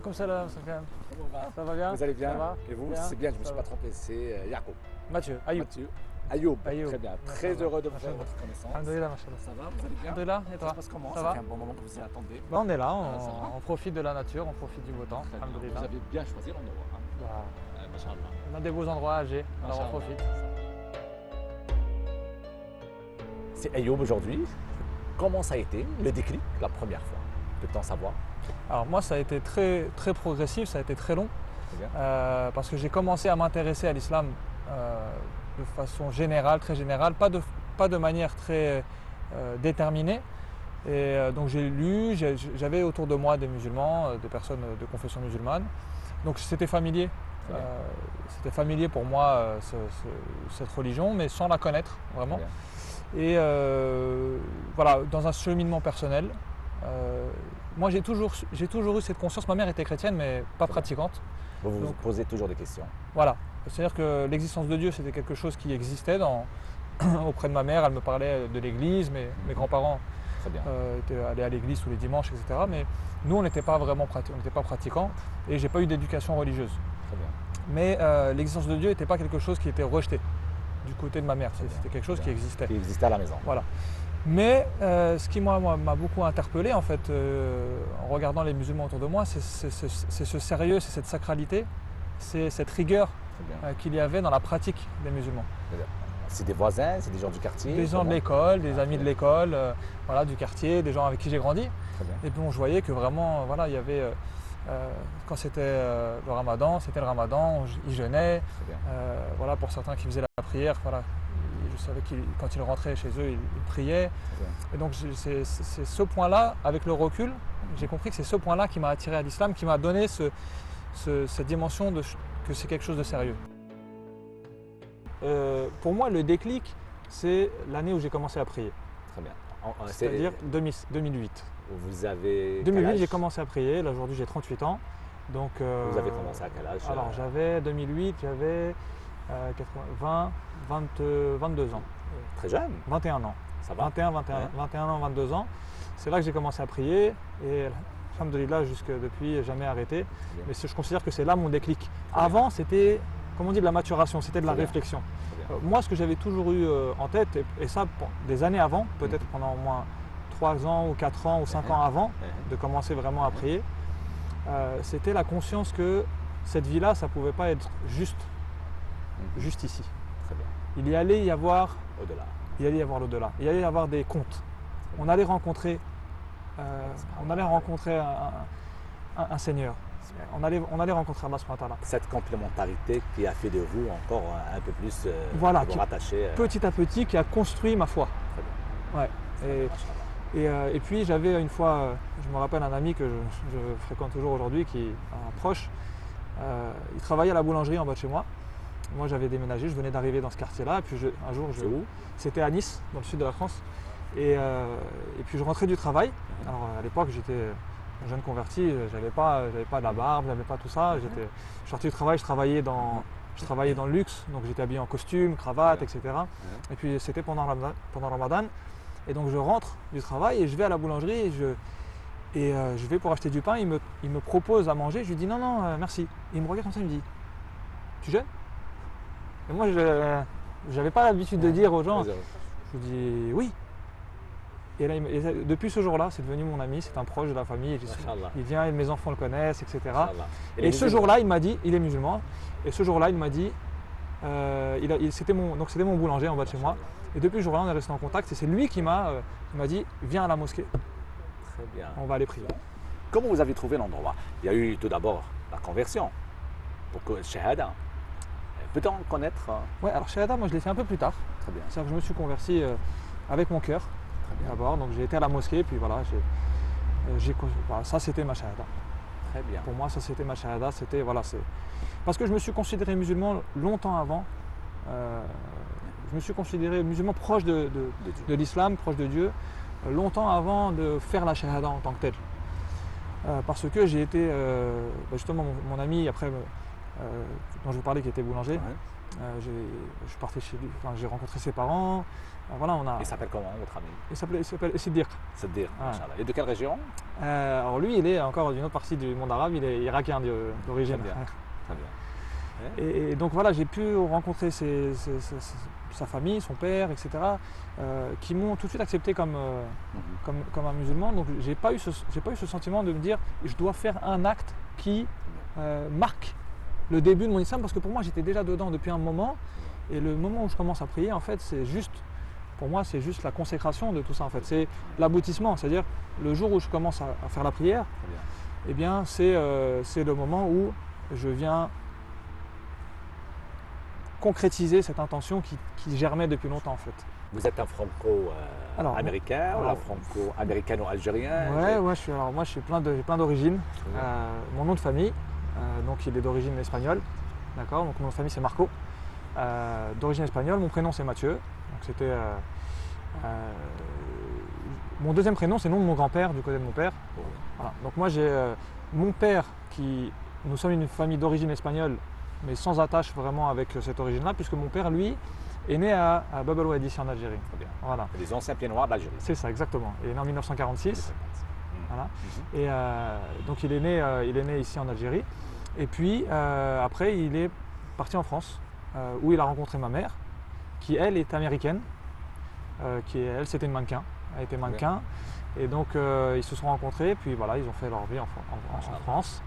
Alaikum salam, Sofiane. Comment va? Ça va bien? Vous allez bien? Ça va? Et vous? Bien. C'est bien, je ne me Ça suis va. pas trompé, c'est Yacoub. Mathieu, Ayoub. Mathieu. Ayoub. Ayoub. Très bien. Mashallah. Très heureux de vous Mashallah. faire votre connaissance. Alhamdulillah, mashallah. Ça va? Vous allez bien? Alhamdulillah, et Ça toi? se passe comment? Ça Ça va? fait un bon moment que vous y attendez. Bah, on est là, ça va. on profite de la nature, on profite du beau temps. Très bien. Alhamdulillah. Vous avez bien choisi l'endroit. Hein? Bah, Machallah. on a des beaux endroits à Alger, alors on Machallah. profite. C'est Ayoub aujourd'hui. Comment ça a été le déclic la première fois? Peut-on savoir? Alors moi, ça a été très, très progressif, ça a été très long, Très bien. parce que j'ai commencé à m'intéresser à l'islam de façon générale, très générale, pas de manière très déterminée. Et donc j'ai lu, j'avais autour de moi des musulmans, des personnes de confession musulmane. Donc c'était familier. Très bien. C'était familier pour moi cette religion, mais sans la connaître vraiment. Très bien. Et voilà, dans un cheminement personnel, moi j'ai toujours eu cette conscience. Ma mère était chrétienne, mais pas Très bien. pratiquante. Vous vous Donc- posez toujours des questions. Voilà, c'est-à-dire que l'existence de Dieu, c'était quelque chose qui existait auprès de ma mère. Elle me parlait de l'église, mes grands-parents Très bien. étaient allés à l'église tous les dimanches, etc. Mais nous, on n'était pas vraiment on n'était pas pratiquants, et j'ai pas eu d'éducation religieuse. Très bien. Mais l'existence de Dieu n'était pas quelque chose qui était rejeté du côté de ma mère. bien. C'était quelque chose qui existait. Qui existait à la maison. Voilà. Mais ce qui moi, m'a beaucoup interpellé en fait, en regardant les musulmans autour de moi, c'est ce sérieux, c'est cette sacralité, c'est cette rigueur Très bien. qu'il y avait dans la pratique des musulmans. Très bien. C'est des voisins, c'est des gens du quartier. Des gens de comment? l'école, des Ah, amis très de l'école, voilà, du quartier, des gens avec qui j'ai grandi. Très bien. Et puis je voyais que vraiment, voilà, il y avait, quand c'était le ramadan, ils jeûnaient. Très bien. Voilà, pour certains qui faisaient la prière, voilà, je savais que quand ils rentraient chez eux, ils priaient. Très bien. Et donc c'est ce point-là, avec le recul, j'ai compris que c'est ce point-là qui m'a attiré à l'islam, qui m'a donné cette dimension que c'est quelque chose de sérieux. Pour moi, le déclic, c'est l'année où j'ai commencé à prier, Très bien. c'est-à-dire 2008. Vous avez. quel 2008, âge? j'ai commencé à prier. Là, aujourd'hui, j'ai 38 ans. Donc, Vous avez commencé à quel âge? alors, 2008, j'avais 22 ans. Très jeune. 21 ans. Ça va? 21 ans, 22 ans. C'est là que j'ai commencé à prier. Et alhamdoulilah, jusque depuis, jamais arrêté. Bien. Mais je considère que c'est là mon déclic. bien. Avant, c'était, comme on dit, de la maturation, c'était de la Très bien. réflexion. Très bien. Moi, ce que j'avais toujours eu en tête, et ça des années avant, peut-être pendant au moins 3 ans ou 4 ans ou 5 ans avant de commencer vraiment à prier, c'était la conscience que cette vie-là, ça ne pouvait pas être juste ici. Très bien. Il y allait y avoir Au-delà. l'au-delà, il y allait y avoir des comptes. On allait rencontrer, un Seigneur. On allait rencontrer Allah subhanahu wa ta'ala. Cette complémentarité qui a fait de vous encore un peu plus Voilà, vous qui- rattacher. Petit à petit, qui a construit ma foi. Très bien. Ouais. Machallah. Et puis j'avais une fois, je me rappelle un ami que je fréquente toujours aujourd'hui, qui est un proche, il travaillait à la boulangerie en bas de chez moi. Moi j'avais déménagé, je venais d'arriver dans ce quartier-là, et puis un jour, C'est où? c'était à Nice, dans le sud de la France, et puis je rentrais du travail. Alors à l'époque j'étais un jeune converti, j'avais pas de la barbe, j'avais pas tout ça, je suis sorti du travail, je travaillais dans le luxe, donc j'étais habillé en costume, cravate, etc. Et puis c'était pendant Ramadan. Et donc je rentre du travail et je vais à la boulangerie et je vais pour acheter du pain. Il me propose à manger. Je lui dis non, merci. Il me regarde comme ça, il me dit tu jeûnes? Et moi, je n'avais pas l'habitude de dire aux gens. Je lui dis oui. Et là, depuis ce jour-là, c'est devenu mon ami, c'est un proche de la famille. Machallah. Il vient, mes enfants le connaissent, etc. Machallah. Et ce jour-là, il m'a dit, il est musulman. Et ce jour-là, il m'a dit, c'était mon boulanger en bas de chez moi. Et depuis ce jour-là, on est resté en contact et c'est lui qui m'a dit viens à la mosquée, Très bien. on va aller prier. Comment vous avez trouvé l'endroit? Il y a eu tout d'abord la conversion pour que Shahada. Peut-on connaître? Ouais, alors Shahada, moi je l'ai fait un peu plus tard. Très bien. C'est-à-dire que je me suis converti avec mon cœur Très bien. d'abord. Donc j'ai été à la mosquée, puis voilà, voilà, ça c'était ma Shahada. Très bien. Pour moi, ça c'était ma Shahada. Parce que je me suis considéré musulman longtemps avant. Je me suis considéré musulman proche de Dieu. l'islam, proche de Dieu, longtemps avant de faire la Shahada en tant que telle. Parce que j'ai été, justement mon ami après, dont je vous parlais qui était boulanger, Ouais. Je suis parti chez lui, enfin, j'ai rencontré ses parents. Voilà, Il s'appelle comment, votre ami? il s'appelle Siddiq. C'est-à-dire, Ouais. Machallah. Et de quelle région? Alors lui, il est encore d'une autre partie du monde arabe, il est irakien d'origine. Très bien. Très bien. Et donc voilà, j'ai pu rencontrer sa famille, son père, etc., qui m'ont tout de suite accepté comme un musulman. Donc j'ai pas eu ce sentiment de me dire je dois faire un acte qui marque le début de mon islam, parce que pour moi j'étais déjà dedans depuis un moment, et le moment où je commence à prier, en fait, pour moi c'est juste la consécration de tout ça, en fait. C'est l'aboutissement, c'est-à-dire le jour où je commence à faire la prière, Très bien. eh bien c'est le moment où je viens concrétiser cette intention qui germait depuis longtemps, en fait. Vous êtes un franco-américain ou un alors- franco-américano-algérien? Ouais, moi j'ai plein d'origines. Mon nom de famille, donc il est d'origine espagnole, d'accord. Donc mon nom de famille c'est Marco, d'origine espagnole. Mon prénom c'est Mathieu. Donc c'était mon deuxième prénom, c'est le nom de mon grand-père du côté de mon père. Voilà. Donc moi j'ai mon père nous sommes une famille d'origine espagnole, mais sans attache vraiment avec cette origine-là, puisque mon père, lui, est né à Bab el Oued, ici en Algérie. Très bien. Voilà, Les anciens pieds noirs d'Algérie. c'est ça, exactement. Il est né en 1946. Voilà. Mhm. Et donc il est né ici en Algérie. Et puis après, il est parti en France, où il a rencontré ma mère, qui elle est américaine, elle c'était une mannequin, elle était mannequin. Et donc ils se sont rencontrés, puis voilà, ils ont fait leur vie en France.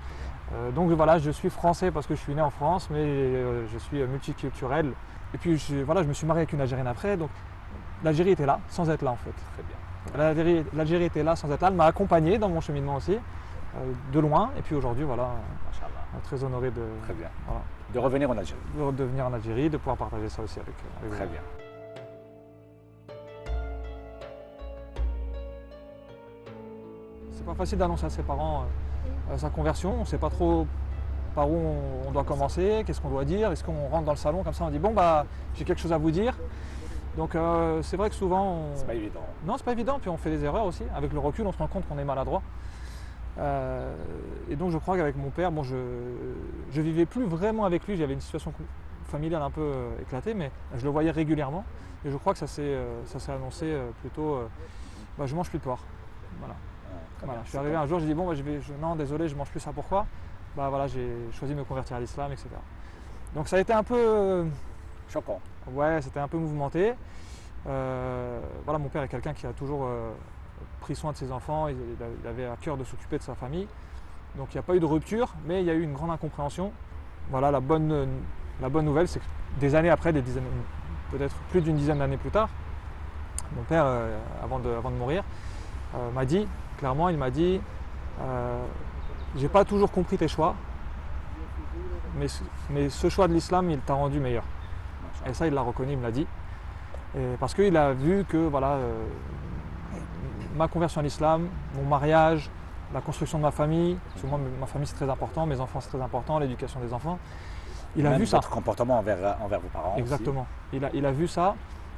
Donc voilà, je suis français parce que je suis né en France, mais je suis multiculturel. Et puis je me suis marié avec une Algérienne après, donc l'Algérie était là, sans être là en fait. Très bien. L'Algérie était là sans être là, elle m'a accompagné dans mon cheminement aussi, de loin. Et puis aujourd'hui, voilà, Machallah. très honoré Très bien. voilà, De revenir en Algérie. de venir en Algérie, de pouvoir partager ça aussi avec Très vous. bien. C'est pas facile d'annoncer à ses parents sa conversion, on ne sait pas trop par où on doit commencer, qu'est-ce qu'on doit dire, est-ce qu'on rentre dans le salon comme ça, on dit bon bah j'ai quelque chose à vous dire. Donc c'est vrai que souvent C'est pas évident. Non, c'est pas évident, puis on fait des erreurs aussi. Avec le recul, on se rend compte qu'on est maladroit. Et donc je crois qu'avec mon père, bon, je vivais plus vraiment avec lui, j'avais une situation familiale un peu éclatée, mais je le voyais régulièrement. Et je crois que ça s'est annoncé plutôt, je mange plus de porc. Voilà. Très Voilà. bien. Je suis arrivé un jour, j'ai dit bon, non, désolé, je mange plus ça. Pourquoi? Voilà, j'ai choisi de me convertir à l'islam, etc. Donc ça a été un peu, Choquant. ouais, c'était un peu mouvementé. Voilà, mon père est quelqu'un qui a toujours pris soin de ses enfants, il avait à cœur de s'occuper de sa famille. Donc il n'y a pas eu de rupture, mais il y a eu une grande incompréhension. Voilà, la bonne nouvelle, c'est que des années après, peut-être plus d'une dizaine d'années plus tard, mon père, avant de mourir, m'a dit, clairement, il m'a dit j'ai pas toujours compris tes choix, mais ce choix de l'islam, il t'a rendu meilleur. Et ça, il l'a reconnu, il me l'a dit. Et parce qu'il a vu que voilà, ma conversion à l'islam, mon mariage, la construction de ma famille, parce que moi, ma famille c'est très important, mes enfants c'est très important, l'éducation des enfants. Il a Même vu ça. votre comportement envers vos parents. Exactement. Il a vu ça.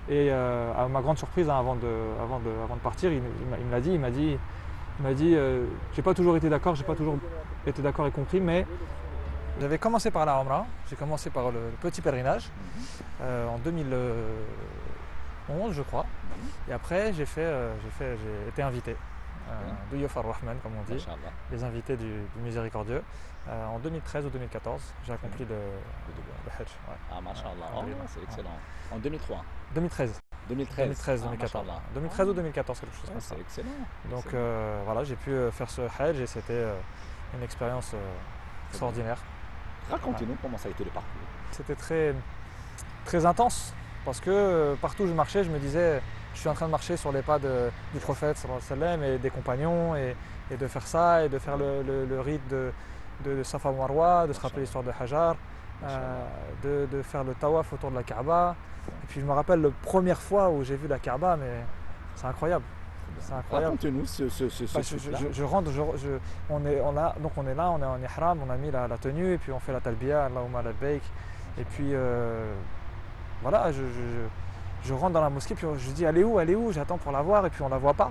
Et à ma grande surprise, hein, avant de partir, il me l'a dit, il m'a dit j'ai pas toujours été d'accord, j'ai pas toujours été d'accord et compris, mais j'avais commencé par la Umrah, j'ai commencé par le petit pèlerinage en 2011 je crois. Et après j'ai été invité de Yof ar-Rahman comme on dit, Machallah. les invités du Miséricordieux. En 2013 ou 2014, j'ai accompli le Hajj. Ouais. Ah, machallah. Ouais, Oh, c'est excellent. En 2003. 2013. 2013. 2013, Ah, 2014. machallah. 2013 ou 2014, quelque chose Ah, comme ça. c'est excellent. Donc Excellent. voilà, j'ai pu faire ce Hajj et c'était une expérience extraordinaire. Racontez-nous comment ça a été le parcours. C'était très, très intense parce que partout où je marchais, je me disais je suis en train de marcher sur les pas du prophète sallallahu alayhi wa sallam et des compagnons et de faire ça et de faire le rite de Safa Marwa, de se rappeler l'histoire de Hajar, de faire le tawaf autour de la Kaaba. Et puis je me rappelle la première fois où j'ai vu la Kaaba, mais c'est incroyable. C'est incroyable. Racontez-nous ce truc-là. Je rentre, on est là, on est en ihram, on a mis la tenue et puis on fait la talbiya, Allahumma labbaik. Et puis voilà, je rentre dans la mosquée, puis je dis elle est où, j'attends pour la voir et puis on la voit pas.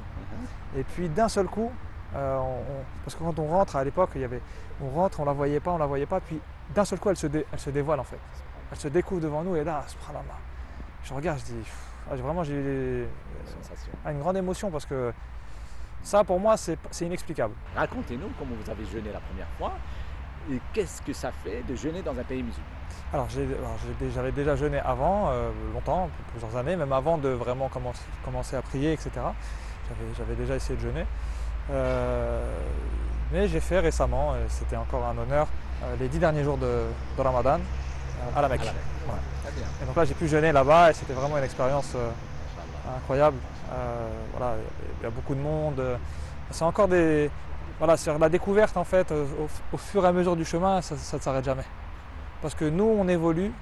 Et puis d'un seul coup, parce que quand on rentre à l'époque, on la voyait pas, puis d'un seul coup elle se dévoile en fait. elle se découvre devant nous et là, subhanallah, je regarde, je dis, vraiment j'ai eu Sensation. une grande émotion parce que ça pour moi c'est inexplicable. Racontez-nous comment vous avez jeûné la première fois et qu'est-ce que ça fait de jeûner dans un pays musulman. Alors j'avais déjà jeûné avant, longtemps, plusieurs années, même avant de vraiment commencer à prier, etc. J'avais déjà essayé de jeûner. Mais j'ai fait récemment, et c'était encore un honneur, les 10 derniers jours de Ramadan à la Mecque. Ouais. Très bien. Et donc là j'ai pu jeûner là-bas et c'était vraiment une expérience Inch'Allah. incroyable. Voilà, il y a beaucoup de monde. C'est encore voilà, c'est la découverte en fait, au fur et à mesure du chemin, ça ne s'arrête jamais. Parce que nous on évolue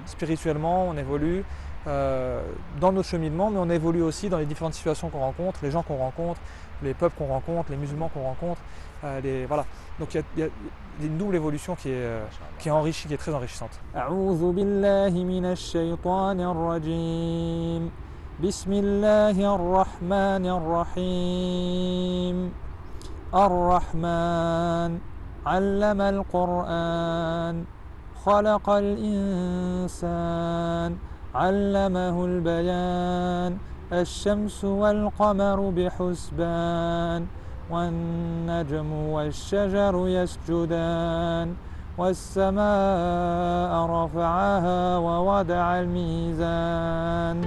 spirituellement, on évolue dans nos cheminements, mais on évolue aussi dans les différentes situations qu'on rencontre, les gens qu'on rencontre, les peuples qu'on rencontre, les musulmans qu'on rencontre. Voilà. Donc il y a une double évolution qui est enrichie, qui est très enrichissante. أعوذ بالله من الشيطان الرجيم. بسم الله الرحمن الرحيم. الرحمن علم القرآن خلق الإنسان علمه البيان الشمس والقمر بحسبان والنجم والشجر يسجدان والسماء رفعها ووضع الميزان